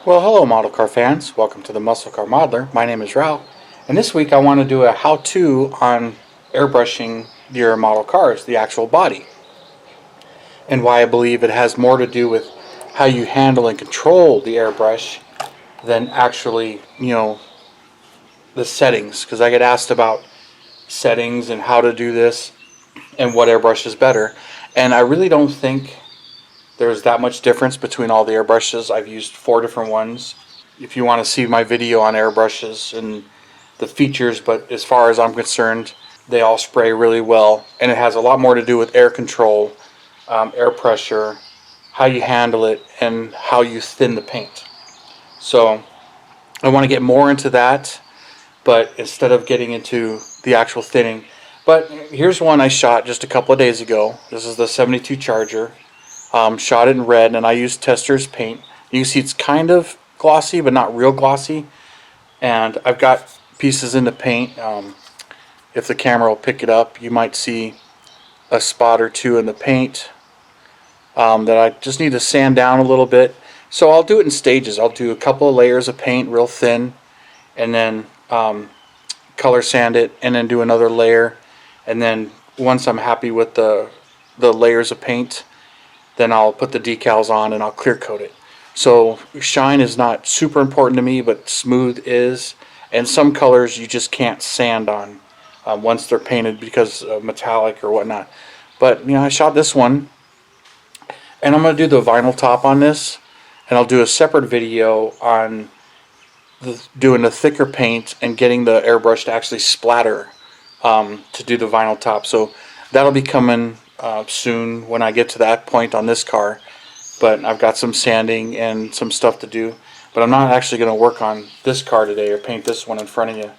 Well, hello model car fans. Welcome to the Muscle Car Modeler. My name is Ralph, and this week I want to do a how-to on airbrushing your model cars, the actual body, and why I believe it has more to do with how you handle and control the airbrush than actually, the settings. Because I get asked about settings and how to do this and what airbrush is better, and I really don't think there's that much difference between all the airbrushes. I've used 4 different ones. If you want to see my video on airbrushes and the features, but as far as I'm concerned, they all spray really well, and it has a lot more to do with air control, air pressure, how you handle it, and how you thin the paint. So I want to get more into that, but instead of getting into the actual thinning. But here's one I shot just a couple of days ago. This is the 72 Charger. Shot it in red, and I used Tester's paint. You can see it's kind of glossy, but not real glossy. And I've got pieces in the paint. If the camera will pick it up, you might see a spot or two in the paint that I just need to sand down a little bit. So I'll do it in stages. I'll do a couple of layers of paint real thin, and then color sand it, and then do another layer. And then once I'm happy with the layers of paint, then I'll put the decals on and I'll clear coat it. So shine is not super important to me, but smooth is. And some colors you just can't sand on once they're painted because of metallic or whatnot. But I shot this one, and I'm going to do the vinyl top on this, and I'll do a separate video on doing the thicker paint and getting the airbrush to actually splatter to do the vinyl top. So that'll be coming soon when I get to that point on this car. But I've got some sanding and some stuff to do, but I'm not actually going to work on this car today or paint this one in front of you.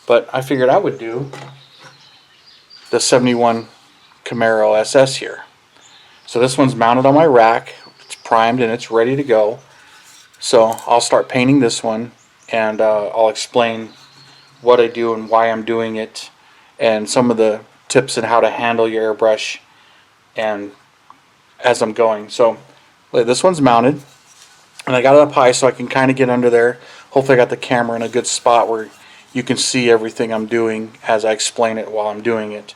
But I figured I would do the 71 Camaro SS here. So this one's mounted on my rack, it's primed and it's ready to go. So I'll start painting this one, and I'll explain what I do and why I'm doing it, and some of the tips on how to handle your airbrush and as I'm going. So this one's mounted, and I got it up high so I can kind of get under there. Hopefully I got the camera in a good spot where you can see everything I'm doing as I explain it while I'm doing it.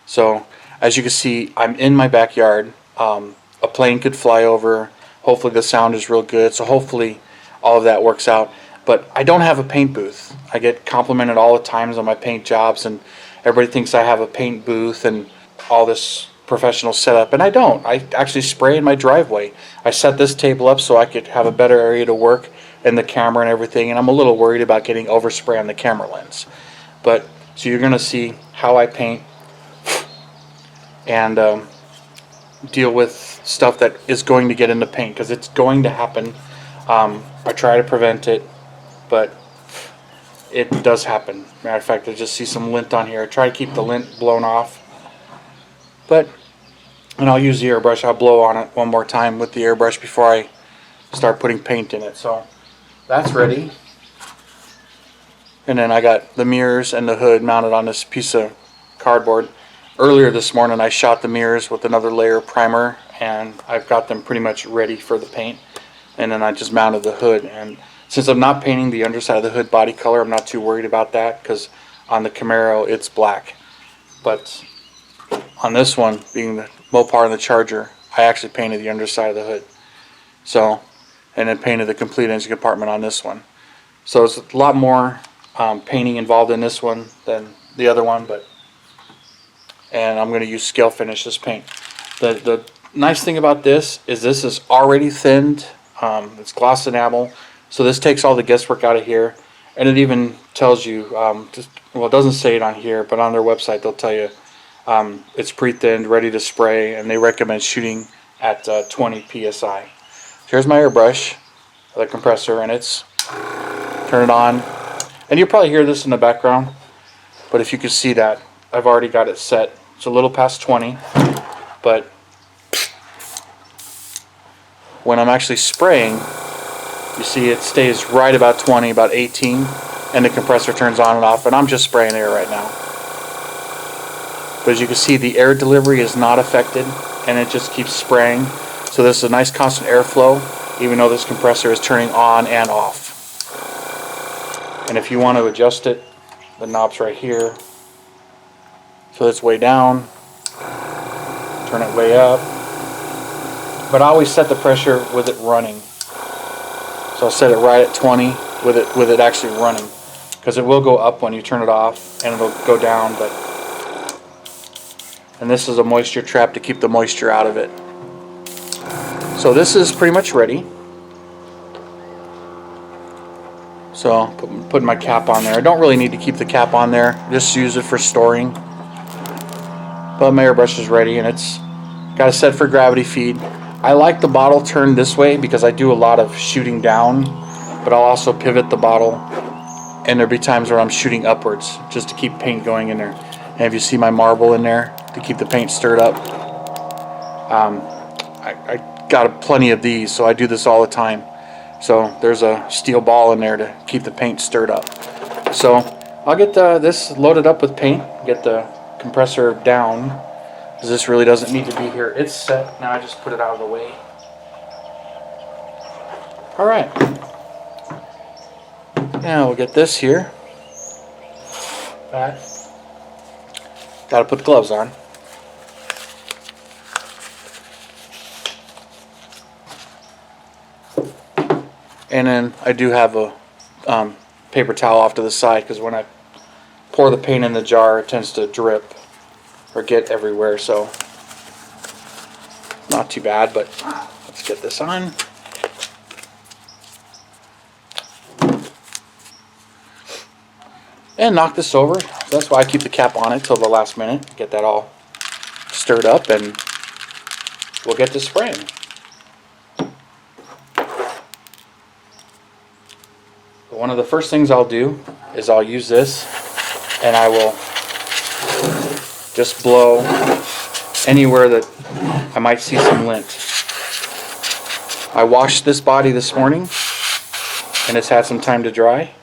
So as you can see, I'm in my backyard. A plane could fly over. Hopefully the sound is real good, so hopefully all of that works out. But I don't have a paint booth. I get complimented all the times on my paint jobs, and everybody thinks I have a paint booth and all this professional setup, and I don't. I actually spray in my driveway. I set this table up so I could have a better area to work, and the camera and everything, and I'm a little worried about getting overspray on the camera lens. But so you're going to see how I paint and deal with stuff that is going to get in the paint, because it's going to happen. I try to prevent it, but it does happen. Matter of fact, I just see some lint on here. I try to keep the lint blown off. And I'll use the airbrush. I'll blow on it one more time with the airbrush before I start putting paint in it. So that's ready. And then I got the mirrors and the hood mounted on this piece of cardboard. Earlier this morning I shot the mirrors with another layer of primer, and I've got them pretty much ready for the paint. And then I just mounted the hood. And since I'm not painting the underside of the hood body color, I'm not too worried about that, because on the Camaro it's black. But on this one, being the Mopar and the Charger, I actually painted the underside of the hood. So, and then painted the complete engine compartment on this one. So it's a lot more painting involved in this one than the other one, and I'm going to use scale finish this paint. The nice thing about this is already thinned. It's gloss enamel, so this takes all the guesswork out of here, and it even tells you, well, it doesn't say it on here, but on their website they'll tell you it's pre-thinned, ready to spray, and they recommend shooting at 20 psi. Here's my airbrush, the compressor, and turn it on, and you'll probably hear this in the background, but if you can see that, I've already got it set. It's a little past 20, but when I'm actually spraying, you see it stays right about 20, about 18, and the compressor turns on and off, and I'm just spraying air right now. But as you can see, the air delivery is not affected, and it just keeps spraying. So this is a nice constant airflow. even though this compressor is turning on and off. And if you want to adjust it, the knob's right here. So it's way down, turn it way up. But I always set the pressure with it running. So I'll set it right at 20 with it actually running, because it will go up when you turn it off and it'll go down. And this is a moisture trap to keep the moisture out of it. So this is pretty much ready. So putting my cap on there. I don't really need to keep the cap on there, just use it for storing. But my airbrush is ready, and it's got it set for gravity feed. I like the bottle turned this way because I do a lot of shooting down, but I'll also pivot the bottle, and there'll be times where I'm shooting upwards just to keep paint going in there. And if you see my marble in there to keep the paint stirred up, I got plenty of these, so I do this all the time. So there's a steel ball in there to keep the paint stirred up. So I'll get this loaded up with paint, get the compressor down, because this really doesn't need to be here. It's set. Now I just put it out of the way. Alright. Now we'll get this here back. Gotta put the gloves on. And then I do have a paper towel off to the side, because when I pour the paint in the jar, it tends to drip or get everywhere, so not too bad. But let's get this on. And knock this over. That's why I keep the cap on it till the last minute. Get that all stirred up, and we'll get to spraying. One of the first things I'll do is I'll use this, and I will just blow anywhere that I might see some lint. I washed this body this morning, and it's had some time to dry.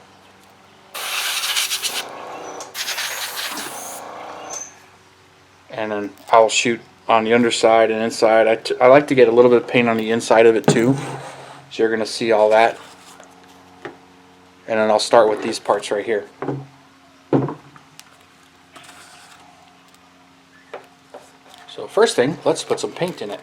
And then I'll shoot on the underside and inside. I like to get a little bit of paint on the inside of it too, so you're going to see all that. And then I'll start with these parts right here. So first thing, let's put some paint in it.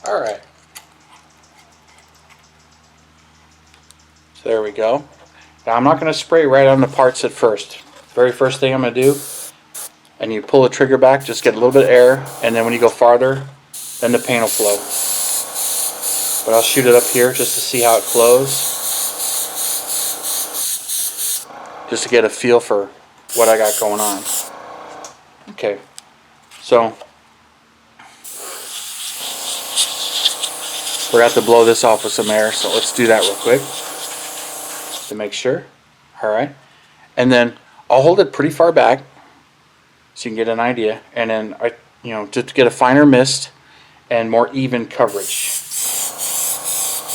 Alright, so there we go. Now I'm not going to spray right on the parts at first. Very first thing I'm going to do, and you pull the trigger back, just get a little bit of air, and then when you go farther, then the paint will flow. But I'll shoot it up here just to see how it flows, just to get a feel for what I got going on. Okay, so we're going to have to blow this off with some air, so let's do that real quick to make sure. Alright, and then I'll hold it pretty far back so you can get an idea, and then just to get a finer mist and more even coverage,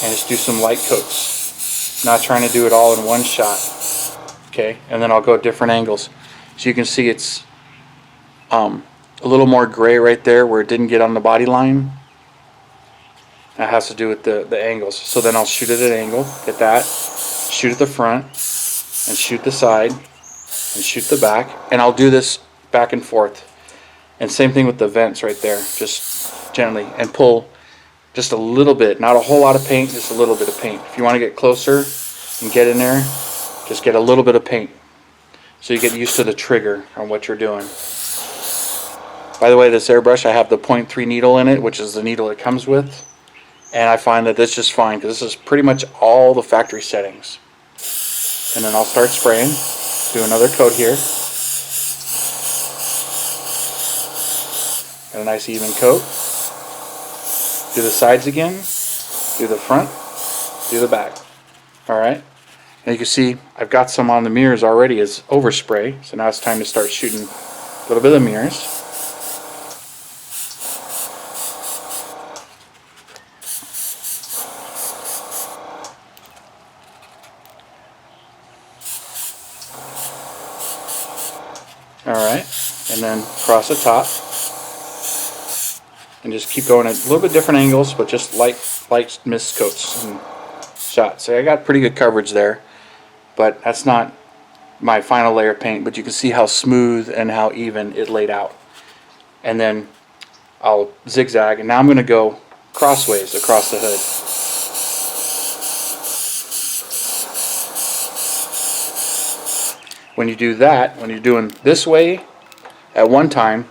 and just do some light coats, not trying to do it all in one shot. Okay, and then I'll go at different angles, so you can see it's a little more gray right there where it didn't get on the body line. That has to do with the angles. So then I'll shoot at an angle, get that, shoot at the front, and shoot the side, and shoot the back, and I'll do this back and forth. And same thing with the vents right there, just gently, and pull just a little bit, not a whole lot of paint, just a little bit of paint. If you want to get closer and get in there, just get a little bit of paint, so you get used to the trigger on what you're doing. By the way, this airbrush, I have the 0.3 needle in it, which is the needle it comes with. And I find that this is fine, because this is pretty much all the factory settings. And then I'll start spraying. Do another coat here. Got a nice even coat. Do the sides again, do the front, do the back. Alright, and you can see I've got some on the mirrors already as overspray, so now it's time to start shooting a little bit of the mirrors. Alright, and then across the top. And just keep going at a little bit different angles, but just light mist coats and shots. So I got pretty good coverage there, but that's not my final layer of paint, but you can see how smooth and how even it laid out. And then I'll zigzag, and now I'm going to go crossways across the hood. When you do that, when you're doing this way at one time,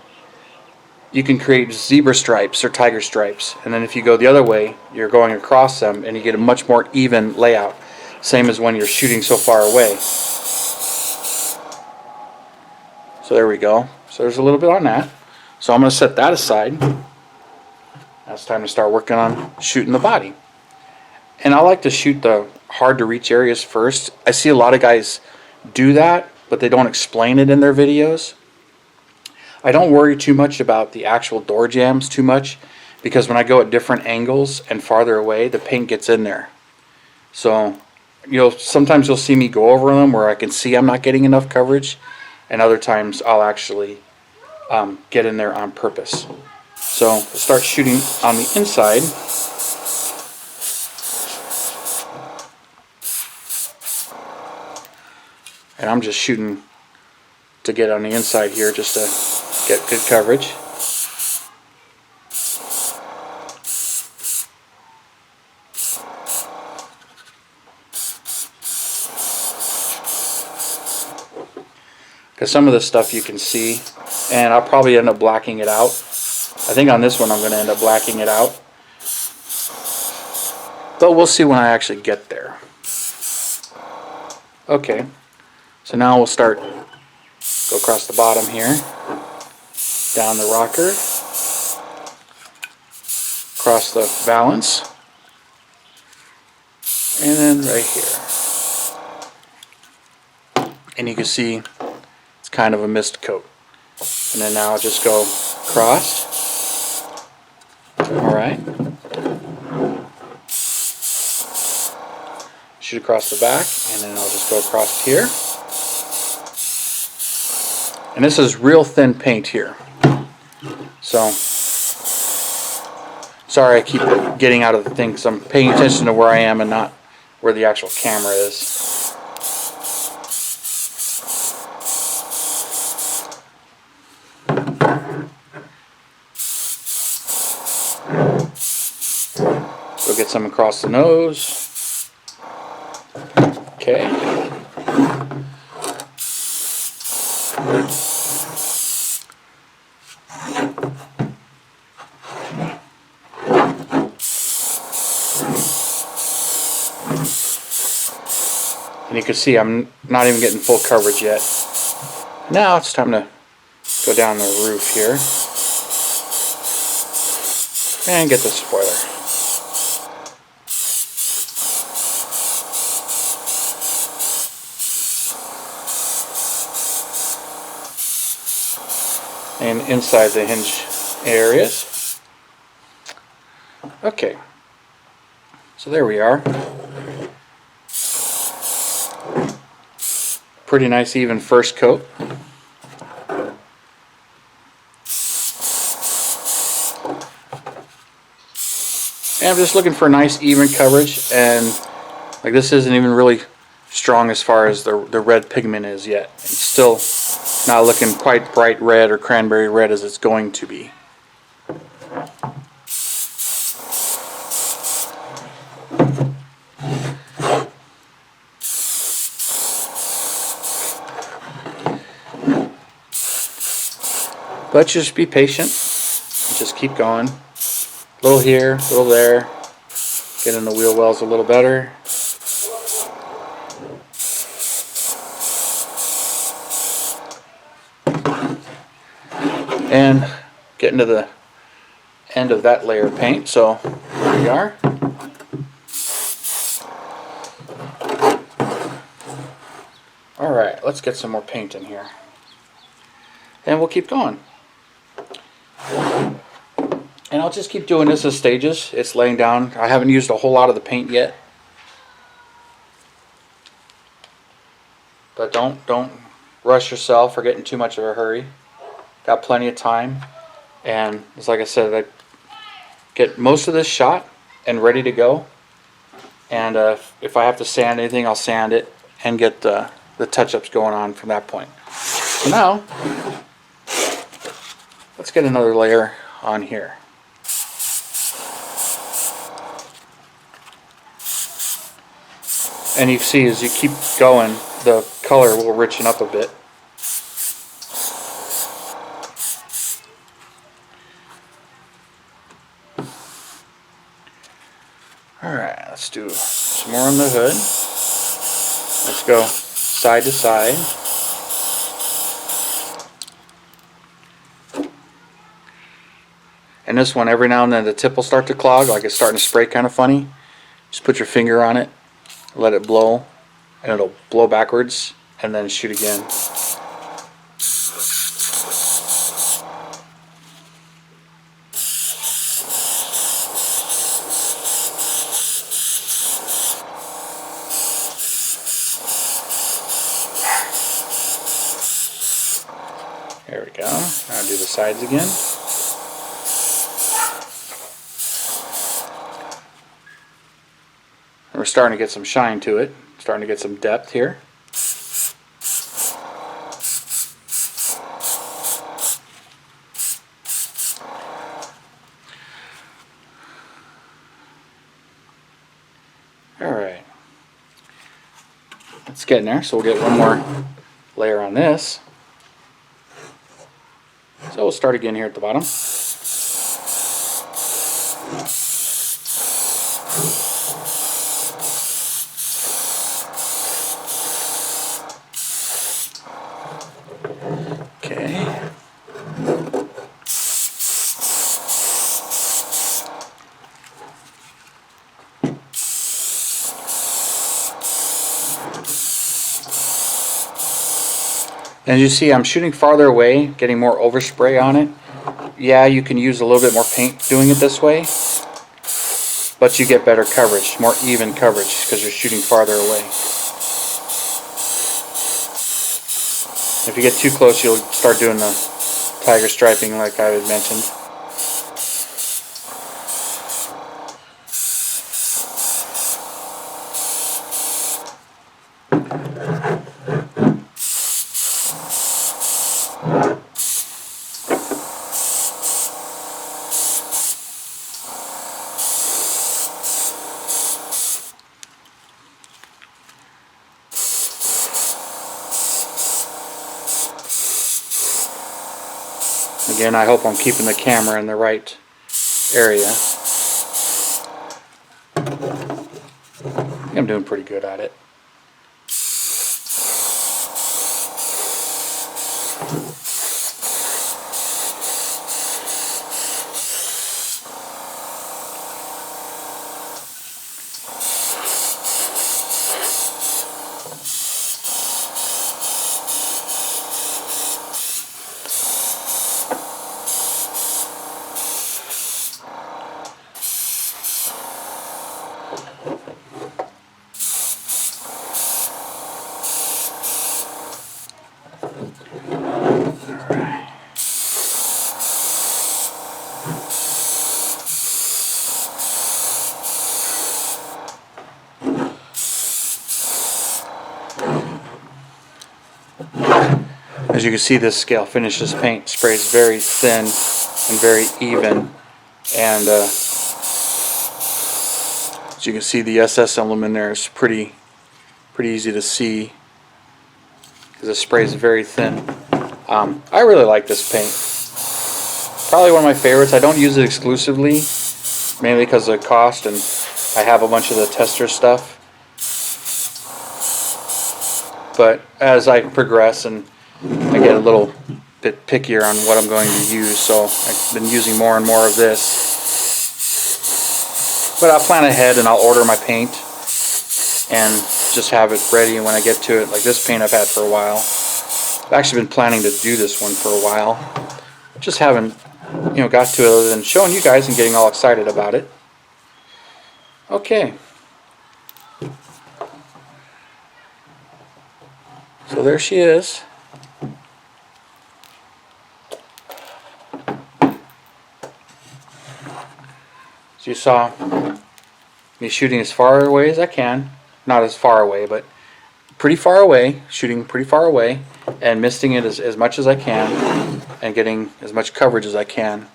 you can create zebra stripes or tiger stripes, and then if you go the other way, you're going across them and you get a much more even layout, same as when you're shooting so far away. So there we go. So there's a little bit on that. So I'm going to set that aside. Now it's time to start working on shooting the body. And I like to shoot the hard to reach areas first. I see a lot of guys do that, but they don't explain it in their videos. I don't worry too much about the actual door jambs too much, because when I go at different angles and farther away, the paint gets in there. So sometimes you'll see me go over them where I can see I'm not getting enough coverage, and other times I'll actually get in there on purpose. So we'll start shooting on the inside. And I'm just shooting to get on the inside here just to get good coverage. Because some of this stuff you can see, and I'll probably end up blacking it out. I think on this one I'm going to end up blacking it out. But we'll see when I actually get there. Okay, so now we'll start, go across the bottom here, down the rocker, across the valance, and then right here. And you can see it's kind of a mist coat. And then now I'll just go across. Alright. Shoot across the back, and then I'll just go across here. And this is real thin paint here. So, sorry I keep getting out of the thing because I'm paying attention to where I am and not where the actual camera is. Go get some across the nose. Okay. And you can see I'm not even getting full coverage yet. Now it's time to go down the roof here and get the spoiler. And inside the hinge areas. Okay, so there we are. Pretty nice even first coat. And I'm just looking for nice even coverage, and like this isn't even really strong as far as the red pigment is yet. It's still not looking quite bright red or cranberry red as it's going to be. But just be patient, just keep going. A little here, a little there, getting the wheel wells a little better. And getting to the end of that layer of paint. So here we are. Alright, let's get some more paint in here. And we'll keep going. And I'll just keep doing this as stages. It's laying down. I haven't used a whole lot of the paint yet. But don't rush yourself or get in too much of a hurry. Got plenty of time. And it's like I said, I get most of this shot and ready to go. And if I have to sand anything, I'll sand it and get the touch-ups going on from that point. So now, let's get another layer on here. And you see as you keep going, the color will richen up a bit. Alright, let's do some more on the hood. Let's go side to side. And this one, every now and then the tip will start to clog, like it's starting to spray kind of funny. Just put your finger on it, let it blow, and it'll blow backwards, and then shoot again. There we go. Now do the sides again. And we're starting to get some shine to it. Starting to get some depth here. Alright. Let's get in there. So we'll get one more layer on this. So we'll start again here at the bottom. Okay. As you see, I'm shooting farther away, getting more overspray on it. Yeah, you can use a little bit more paint doing it this way, but you get better coverage, more even coverage, because you're shooting farther away. If you get too close, you'll start doing the tiger striping like I had mentioned. Again, I hope I'm keeping the camera in the right area. I'm doing pretty good at it. As you can see, this scale finishes paint sprays very thin and very even, and as you can see, the SS emblem in there is pretty easy to see because the spray is very thin. I really like this paint. Probably one of my favorites. I don't use it exclusively, mainly because of the cost, and I have a bunch of the tester stuff. But as I progress and I get a little bit pickier on what I'm going to use, so I've been using more and more of this. But I'll plan ahead and I'll order my paint and just have it ready when I get to it. Like this paint I've had for a while. I've actually been planning to do this one for a while. Just haven't, got to it other than showing you guys and getting all excited about it. Okay. So there she is. So you saw me shooting as far away as I can. Not as far away, but pretty far away. Shooting pretty far away and misting it as much as I can and getting as much coverage as I can.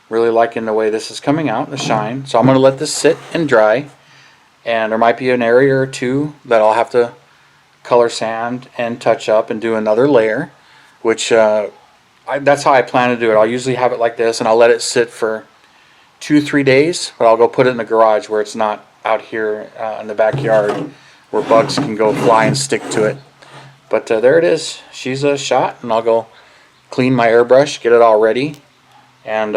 Really liking the way this is coming out, the shine. So I'm going to let this sit and dry. And there might be an area or two that I'll have to color sand and touch up and do another layer, which that's how I plan to do it. I'll usually have it like this and I'll let it sit for 2-3 days, but I'll go put it in the garage where it's not out here in the backyard where bugs can go fly and stick to it. But there it is. She's a shot, and I'll go clean my airbrush, get it all ready. And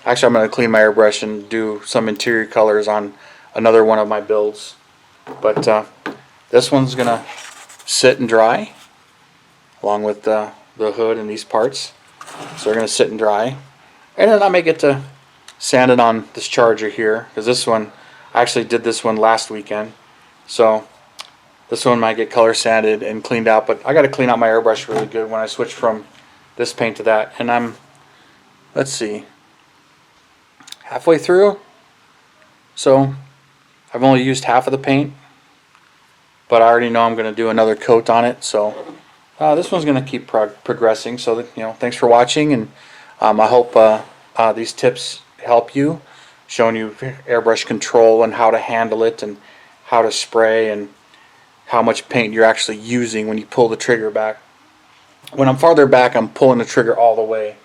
actually I'm going to clean my airbrush and do some interior colors on another one of my builds. But this one's going to sit and dry along with the hood and these parts. So they're going to sit and dry. And then I may get to sand it on this charger here, because this one, I actually did this one last weekend. So this one might get color sanded and cleaned out, but I got to clean out my airbrush really good when I switch from this paint to that. And I'm, let's see, halfway through. So I've only used half of the paint, but I already know I'm going to do another coat on it. So this one's going to keep progressing. So that, thanks for watching, and I hope these tips help you, showing you airbrush control and how to handle it and how to spray and how much paint you're actually using when you pull the trigger back. When I'm farther back, I'm pulling the trigger all the way.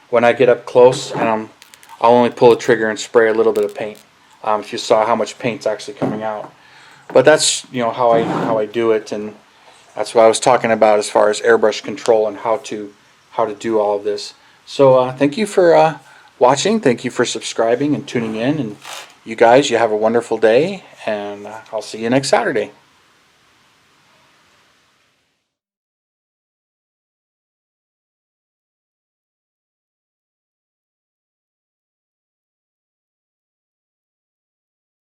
When I get up close, and I'll only pull the trigger and spray a little bit of paint. If you saw how much paint's actually coming out. But that's how I do it, and that's what I was talking about as far as airbrush control and how to do all of this. So thank you for watching. Thank you for subscribing and tuning in. And you guys, you have a wonderful day, and I'll see you next Saturday.